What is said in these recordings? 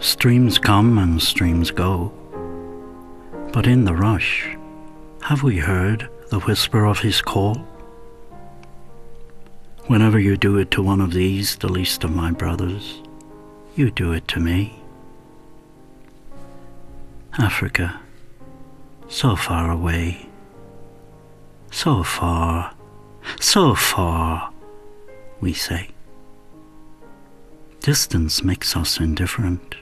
Streams come and streams go, but in the rush, have we heard the whisper of his call? Whenever you do it to one of these, the least of my brothers, you do it to me. Africa, so far away, so far, we say. Distance makes us indifferent,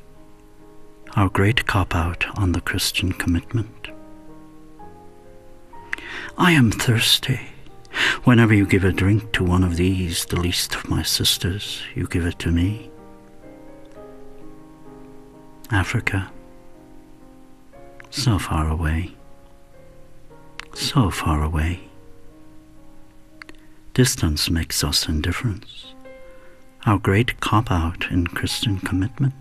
our great cop-out on the Christian commitment. I am thirsty. Whenever you give a drink to one of these, the least of my sisters, you give it to me. Africa, so far away, so far away. Distance makes us indifference, our great cop-out in Christian commitment.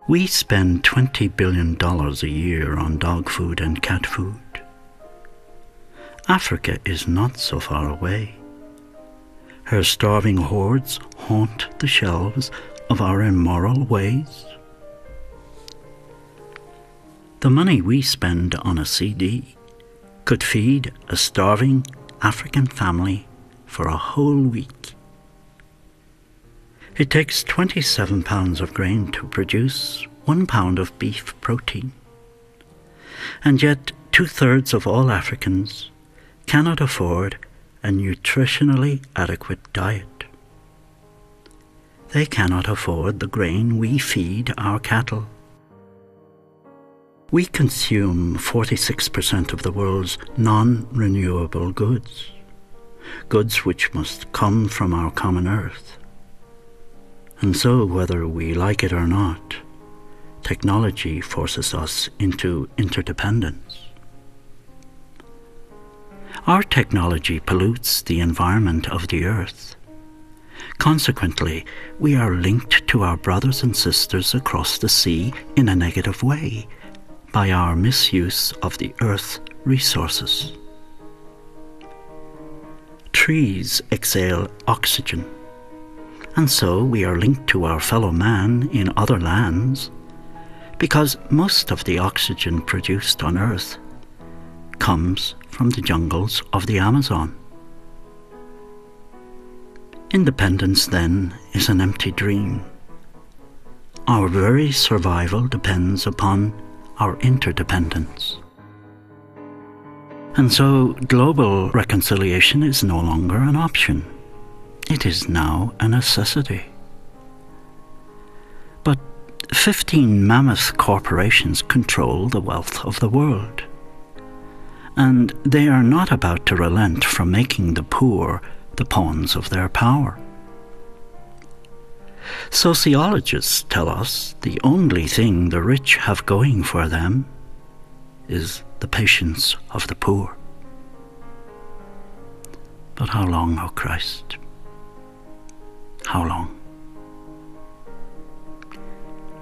We spend $20 billion a year on dog food and cat food. Africa is not so far away. Her starving hordes haunt the shelves of our immoral ways. The money we spend on a CD could feed a starving African family for a whole week. It takes 27 pounds of grain to produce 1 pound of beef protein. And yet 2/3 of all Africans cannot afford a nutritionally adequate diet. They cannot afford the grain we feed our cattle. We consume 46% of the world's non-renewable goods, goods which must come from our common earth. And so, whether we like it or not, technology forces us into interdependence. Our technology pollutes the environment of the earth. Consequently, we are linked to our brothers and sisters across the sea in a negative way by our misuse of the earth's resources. Trees exhale oxygen, and so we are linked to our fellow man in other lands, because most of the oxygen produced on Earth comes from the jungles of the Amazon. Independence, then, is an empty dream. Our very survival depends upon our interdependence. And so global reconciliation is no longer an option. It is now a necessity. But 15 mammoth corporations control the wealth of the world. And they are not about to relent from making the poor the pawns of their power. Sociologists tell us the only thing the rich have going for them is the patience of the poor. But how long, O Christ? How long?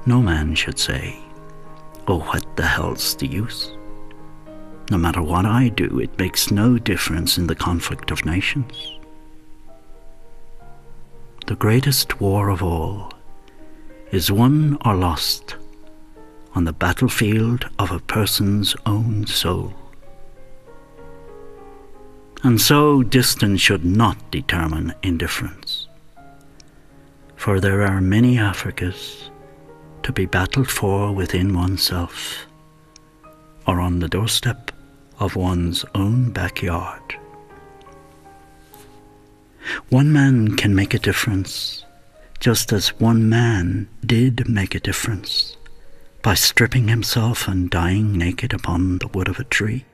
No man should say, "Oh, what the hell's the use? No matter what I do, it makes no difference in the conflict of nations." The greatest war of all is won or lost on the battlefield of a person's own soul. And so distance should not determine indifference, for there are many Africas to be battled for within oneself, or on the doorstep of one's own backyard. One man can make a difference, just as one man did make a difference by stripping himself and dying naked upon the wood of a tree.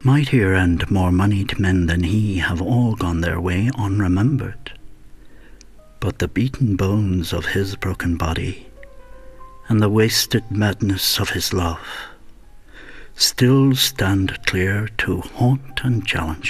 Mightier and more moneyed men than he have all gone their way unremembered, but the beaten bones of his broken body and the wasted madness of his love still stand clear to haunt and challenge us.